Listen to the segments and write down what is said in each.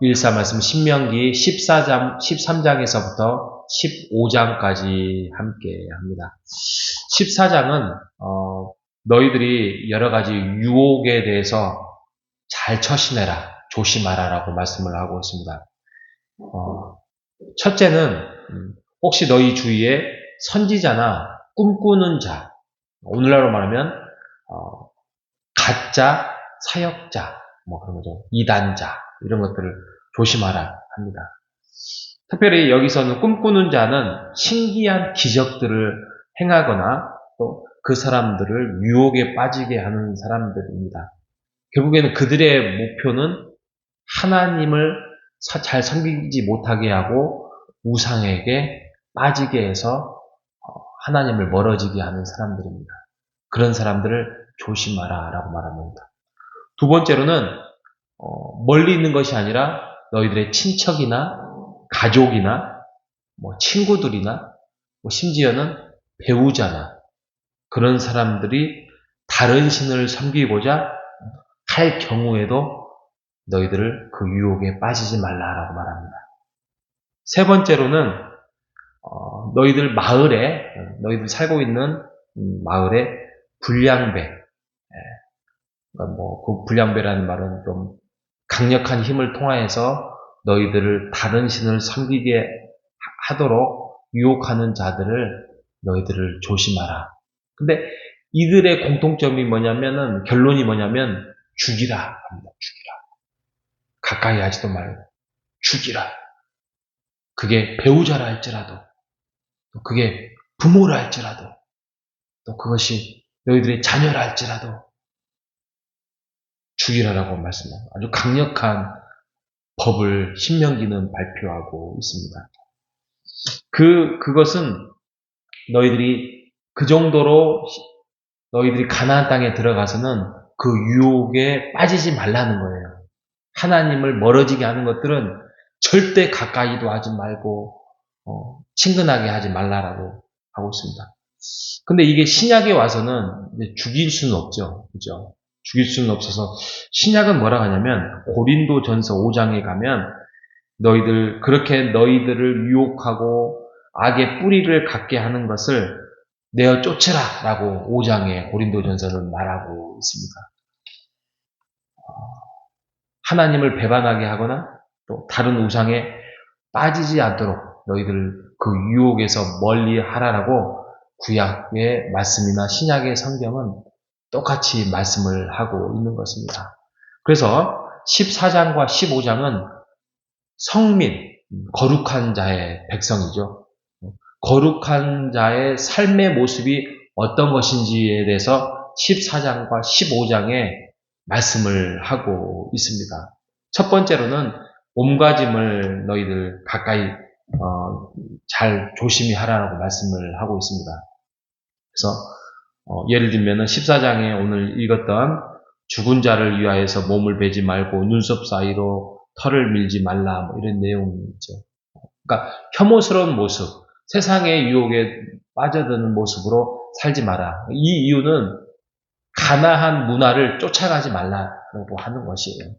1사 말씀 신명기 13장에서부터 15장까지 함께 합니다. 14장은 너희들이 여러 가지 유혹에 대해서 잘 처신해라, 조심하라 라고 말씀을 하고 있습니다. 첫째는 혹시 너희 주위에 선지자나 꿈꾸는 자, 오늘날로 말하면 가짜 사역자, 그런 거죠. 이단자, 이런 것들을 조심하라 합니다. 특별히 여기서는 꿈꾸는 자는 신기한 기적들을 행하거나 또 그 사람들을 유혹에 빠지게 하는 사람들입니다. 결국에는 그들의 목표는 하나님을 잘 섬기지 못하게 하고 우상에게 빠지게 해서 하나님을 멀어지게 하는 사람들입니다. 그런 사람들을 조심하라 라고 말합니다. 두 번째로는 멀리 있는 것이 아니라 너희들의 친척이나 가족이나 친구들이나 심지어는 배우자나 그런 사람들이 다른 신을 섬기고자 할 경우에도 너희들을 그 유혹에 빠지지 말라라고 말합니다. 세 번째로는 너희들 마을에, 너희들 살고 있는 마을에 불량배, 그 불량배라는 말은 좀 강력한 힘을 통하여서 너희들을 다른 신을 섬기게 하도록 유혹하는 자들을 너희들을 조심하라. 근데 이들의 공통점이 뭐냐면은, 결론이 뭐냐면 죽이라 합니다. 죽이라. 가까이 하지도 말고 죽이라. 그게 배우자라 할지라도, 또 그게 부모라 할지라도, 또 그것이 너희들의 자녀라 할지라도 죽이라라고 말씀합니다. 아주 강력한 법을 신명기는 발표하고 있습니다. 그것은 너희들이 그 정도로 너희들이 가나안 땅에 들어가서는 그 유혹에 빠지지 말라는 거예요. 하나님을 멀어지게 하는 것들은 절대 가까이도 하지 말고 친근하게 하지 말라라고 하고 있습니다. 근데 이게 신약에 와서는 이제 죽일 수는 없죠. 그죠? 죽일 수는 없어서 신약은 뭐라고 하냐면 고린도전서 5장에 가면 그렇게 너희들을 유혹하고 악의 뿌리를 갖게 하는 것을 내어 쫓으라 라고 5장에 고린도전서는 말하고 있습니다. 하나님을 배반하게 하거나 또 다른 우상에 빠지지 않도록 너희들 그 유혹에서 멀리 하라라고 구약의 말씀이나 신약의 성경은 똑같이 말씀을 하고 있는 것입니다. 그래서 14장과 15장은 성민, 거룩한 자의 백성이죠. 거룩한 자의 삶의 모습이 어떤 것인지에 대해서 14장과 15장에 말씀을 하고 있습니다. 첫 번째로는 몸가짐을 너희들 가까이 잘 조심히 하라고 말씀을 하고 있습니다. 그래서 예를 들면 14장에 오늘 읽었던 죽은 자를 위하여서 몸을 베지 말고 눈썹 사이로 털을 밀지 말라 이런 내용이죠. 그러니까 혐오스러운 모습, 세상의 유혹에 빠져드는 모습으로 살지 마라. 이 이유는 가나안 문화를 쫓아가지 말라고 하는 것이에요.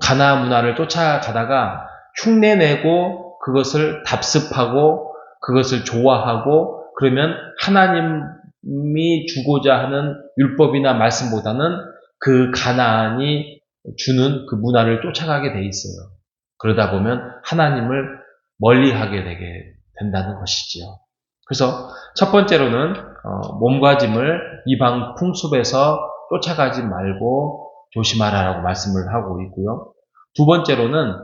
가나안 문화를 쫓아가다가 흉내내고 그것을 답습하고 그것을 좋아하고 그러면 하나님이 주고자 하는 율법이나 말씀보다는 그 가나안이 주는 그 문화를 쫓아가게 돼 있어요. 그러다 보면 하나님을 멀리하게 되게 된다는 것이지요. 그래서 첫 번째로는 몸가짐을 이방 풍습에서 쫓아가지 말고 조심하라라고 말씀을 하고 있고요. 두 번째로는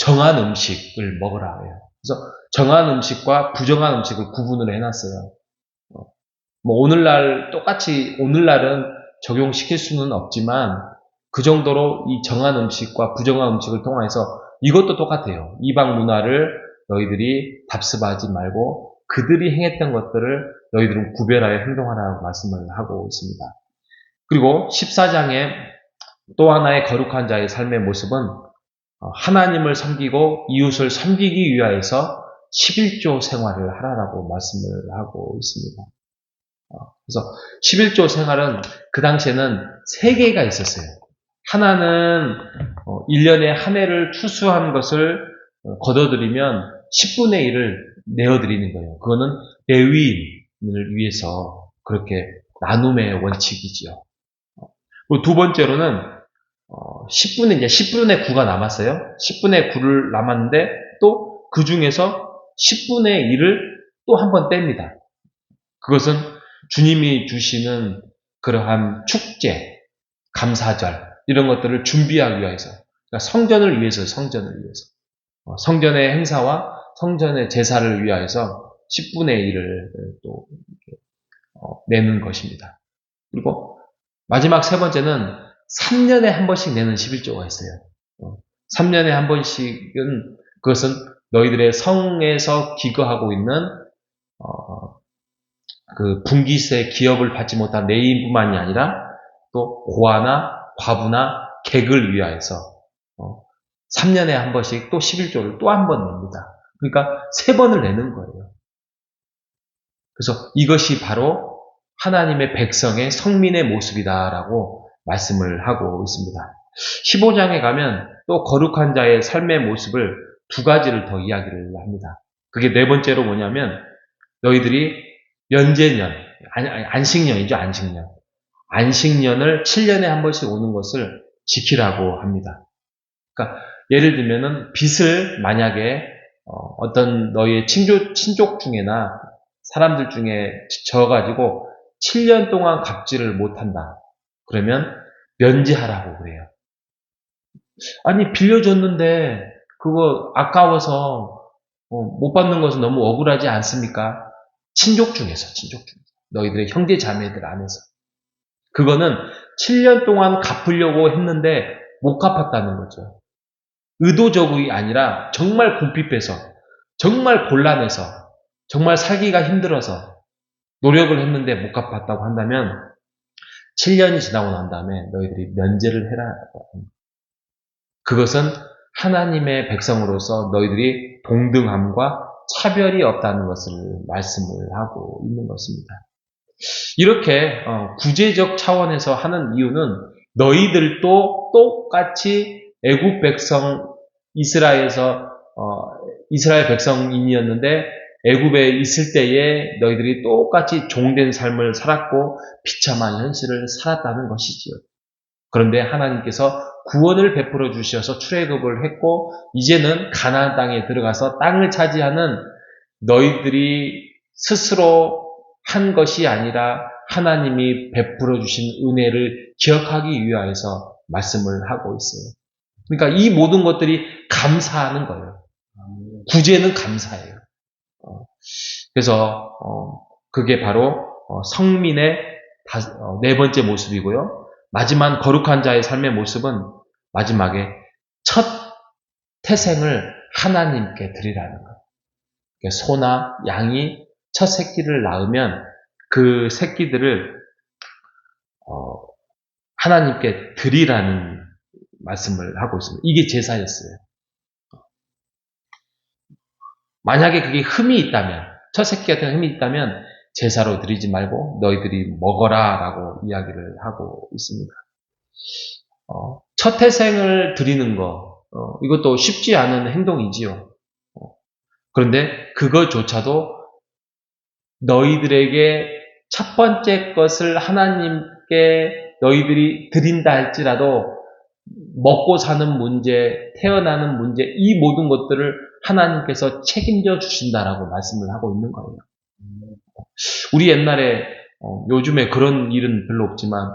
정한 음식을 먹으라 해요. 그래서 정한 음식과 부정한 음식을 구분을 해놨어요. 오늘날 똑같이 오늘날은 적용시킬 수는 없지만 그 정도로 이 정한 음식과 부정한 음식을 통해서 이것도 똑같아요. 이방 문화를 너희들이 답습하지 말고 그들이 행했던 것들을 너희들은 구별하여 행동하라고 말씀을 하고 있습니다. 그리고 14장에 또 하나의 거룩한 자의 삶의 모습은 하나님을 섬기고 이웃을 섬기기 위하여서 11조 생활을 하라라고 말씀을 하고 있습니다. 그래서 11조 생활은 그 당시에는 3개가 있었어요. 하나는 1년에 한 해를 추수한 것을 걷어들이면 10분의 1을 내어드리는 거예요. 그거는 레위인을 위해서 그렇게 나눔의 원칙이지요. 그리고 두 번째로는 10분의 9가 남았어요. 10분의 9를 남았는데 또 그 중에서 10분의 1을 또 한 번 뗍니다. 그것은 주님이 주시는 그러한 축제, 감사절 이런 것들을 준비하기 위해서, 그러니까 성전을 위해서, 성전의 행사와 성전의 제사를 위하여서 10분의 1을 또 내는 것입니다. 그리고 마지막 세 번째는 3년에 한 번씩 내는 11조가 있어요. 3년에 한 번씩은 그것은 너희들의 성에서 기거하고 있는 그 분기세 기업을 받지 못한 내인뿐만이 아니라 또 고아나 과부나 객을 위하여서 3년에 한 번씩 또 11조를 또 한 번 냅니다. 그러니까 3번을 내는 거예요. 그래서 이것이 바로 하나님의 백성의 성민의 모습이다라고 말씀을 하고 있습니다. 15장에 가면 또 거룩한 자의 삶의 모습을 두 가지를 더 이야기를 합니다. 그게 네 번째로 뭐냐면 너희들이 면제년, 안식년이죠, 안식년. 안식년을 7년에 한 번씩 오는 것을 지키라고 합니다. 그러니까 예를 들면은 빚을 만약에 어떤 너희의 친족 중에나 사람들 중에 져가지고 7년 동안 갚지를 못한다. 그러면 면제하라고 그래요. 아니 빌려줬는데 그거 아까워서 못 받는 것은 너무 억울하지 않습니까? 친족 중에서 너희들의 형제 자매들 안에서 그거는 7년 동안 갚으려고 했는데 못 갚았다는 거죠. 의도적이 아니라 정말 궁핍해서 정말 곤란해서 정말 살기가 힘들어서 노력을 했는데 못 갚았다고 한다면 7년이 지나고 난 다음에 너희들이 면제를 해라. 그것은 하나님의 백성으로서 너희들이 동등함과 차별이 없다는 것을 말씀을 하고 있는 것입니다. 이렇게 구제적 차원에서 하는 이유는 너희들도 똑같이 애굽 백성 이스라엘 백성인이었는데 애굽에 있을 때에 너희들이 똑같이 종된 삶을 살았고 비참한 현실을 살았다는 것이지요. 그런데 하나님께서 구원을 베풀어 주셔서 출애굽을 했고 이제는 가나안 땅에 들어가서 땅을 차지하는 너희들이 스스로 한 것이 아니라 하나님이 베풀어 주신 은혜를 기억하기 위하여서 말씀을 하고 있어요. 그러니까 이 모든 것들이 감사하는 거예요. 구제는 감사예요. 그래서 그게 바로 성민의 네 번째 모습이고요. 마지막 거룩한 자의 삶의 모습은 마지막에 첫 태생을 하나님께 드리라는 거예요. 소나 양이 첫 새끼를 낳으면 그 새끼들을 하나님께 드리라는 말씀을 하고 있습니다. 이게 제사였어요. 만약에 그게 흠이 있다면, 첫 새끼 같은 흠이 있다면 제사로 드리지 말고 너희들이 먹어라 라고 이야기를 하고 있습니다. 첫 태생을 드리는 거, 이것도 쉽지 않은 행동이지요. 그런데 그것조차도 너희들에게 첫 번째 것을 하나님께 너희들이 드린다 할지라도 먹고 사는 문제, 태어나는 문제, 이 모든 것들을 하나님께서 책임져 주신다라고 말씀을 하고 있는 거예요. 우리 옛날에 요즘에 그런 일은 별로 없지만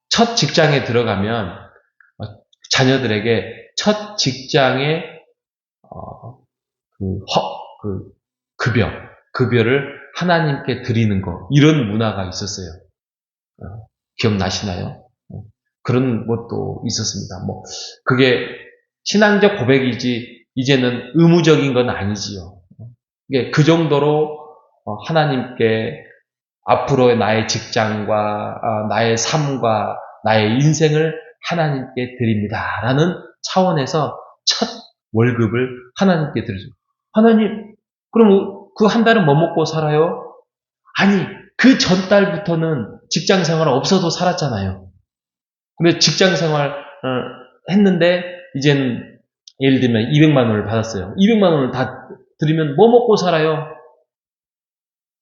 첫 직장에 들어가면 자녀들에게 첫 직장의 급여를 하나님께 드리는 거 이런 문화가 있었어요. 기억나시나요? 그런 것도 있었습니다. 그게 신앙적 고백이지 이제는 의무적인 건 아니지요. 그 정도로 하나님께 앞으로의 나의 직장과 나의 삶과 나의 인생을 하나님께 드립니다라는 차원에서 첫 월급을 하나님께 드리죠. 하나님, 그럼 그 한 달은 뭐 먹고 살아요? 아니, 그 전 달부터는 직장 생활 없어도 살았잖아요. 근데 직장 생활 했는데 이제는 예를 들면 200만 원을 받았어요. 200만 원을 다 드리면 뭐 먹고 살아요?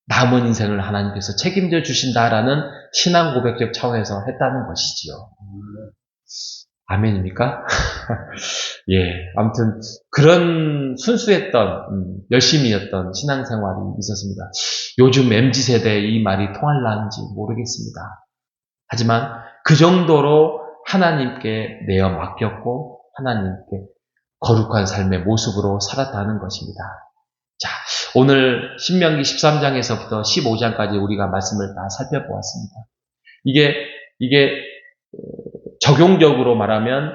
남은 인생을 하나님께서 책임져 주신다라는 신앙 고백적 차원에서 했다는 것이지요. 아멘입니까? 예, 아무튼 그런 순수했던 열심이었던 신앙생활이 있었습니다. 요즘 MZ세대에 이 말이 통할란지 모르겠습니다. 하지만 그 정도로 하나님께 내어 맡겼고 하나님께 거룩한 삶의 모습으로 살았다는 것입니다. 자, 오늘 신명기 13장에서부터 15장까지 우리가 말씀을 다 살펴보았습니다. 이게 적용적으로 말하면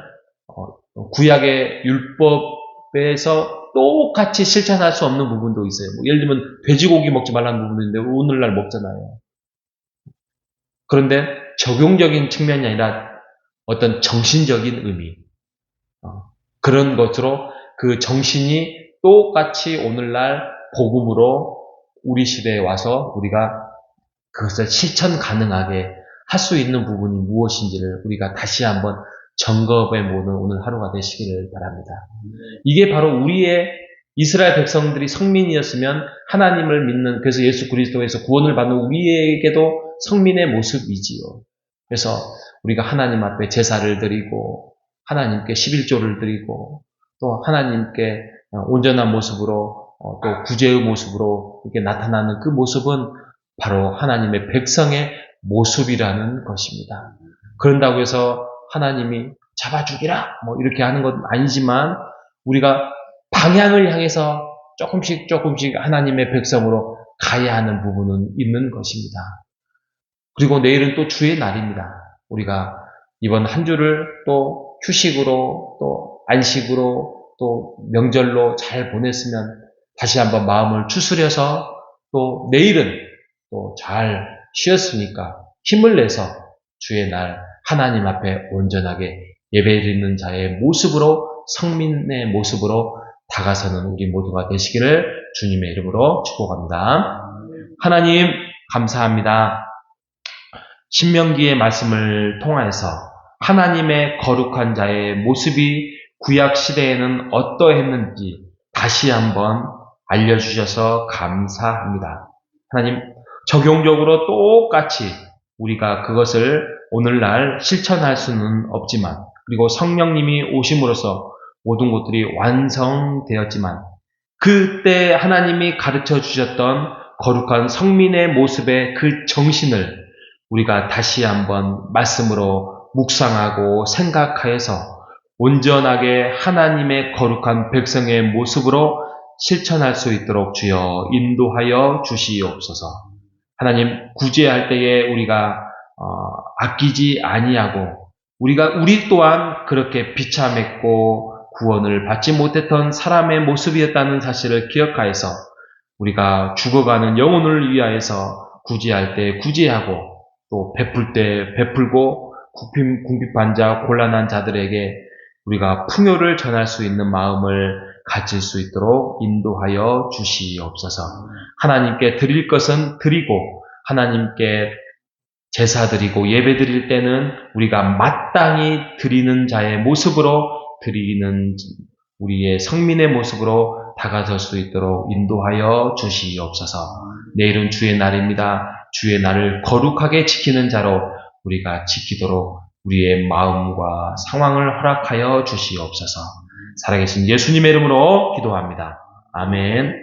구약의 율법에서 똑같이 실천할 수 없는 부분도 있어요. 예를 들면 돼지고기 먹지 말라는 부분도 있는데 오늘날 먹잖아요. 그런데 적용적인 측면이 아니라 어떤 정신적인 의미, 그런 것으로 그 정신이 똑같이 오늘날 복음으로 우리 시대에 와서 우리가 그것을 실천 가능하게 할 수 있는 부분이 무엇인지를 우리가 다시 한번 점검해 보는 오늘 하루가 되시기를 바랍니다. 이게 바로 우리의 이스라엘 백성들이 성민이었으면 하나님을 믿는, 그래서 예수 그리스도에서 구원을 받는 우리에게도 성민의 모습이지요. 그래서 우리가 하나님 앞에 제사를 드리고 하나님께 11조를 드리고 또 하나님께 온전한 모습으로 또 구제의 모습으로 이렇게 나타나는 그 모습은 바로 하나님의 백성의 모습이라는 것입니다. 그런다고 해서 하나님이 잡아 죽이라 뭐 이렇게 하는 건 아니지만 우리가 방향을 향해서 조금씩 하나님의 백성으로 가야 하는 부분은 있는 것입니다. 그리고 내일은 또 주의 날입니다. 우리가 이번 한 주를 또 휴식으로 또 안식으로 또 명절로 잘 보냈으면 다시 한번 마음을 추스려서 또 내일은 또 잘 쉬었으니까 힘을 내서 주의 날 하나님 앞에 온전하게 예배드리는 자의 모습으로 성민의 모습으로 다가서는 우리 모두가 되시기를 주님의 이름으로 축복합니다. 하나님 감사합니다. 신명기의 말씀을 통하여서 하나님의 거룩한 자의 모습이 구약 시대에는 어떠했는지 다시 한번 알려주셔서 감사합니다. 하나님, 적용적으로 똑같이 우리가 그것을 오늘날 실천할 수는 없지만, 그리고 성령님이 오심으로써 모든 것들이 완성되었지만, 그때 하나님이 가르쳐 주셨던 거룩한 성민의 모습의 그 정신을 우리가 다시 한번 말씀으로 묵상하고 생각하여서 온전하게 하나님의 거룩한 백성의 모습으로 실천할 수 있도록 주여 인도하여 주시옵소서. 하나님, 구제할 때에 우리가 아끼지 아니하고 우리 또한 그렇게 비참했고 구원을 받지 못했던 사람의 모습이었다는 사실을 기억하여서 우리가 죽어가는 영혼을 위하여서 구제할 때 구제하고 또 베풀 때 베풀고 궁핍한 자, 곤란한 자들에게 우리가 풍요를 전할 수 있는 마음을 가질 수 있도록 인도하여 주시옵소서. 하나님께 드릴 것은 드리고 하나님께 제사 드리고 예배 드릴 때는 우리가 마땅히 드리는 자의 모습으로 드리는 우리의 성민의 모습으로 다가설 수 있도록 인도하여 주시옵소서. 내일은 주의 날입니다. 주의 날을 거룩하게 지키는 자로 우리가 지키도록 우리의 마음과 상황을 허락하여 주시옵소서. 살아계신 예수님의 이름으로 기도합니다. 아멘.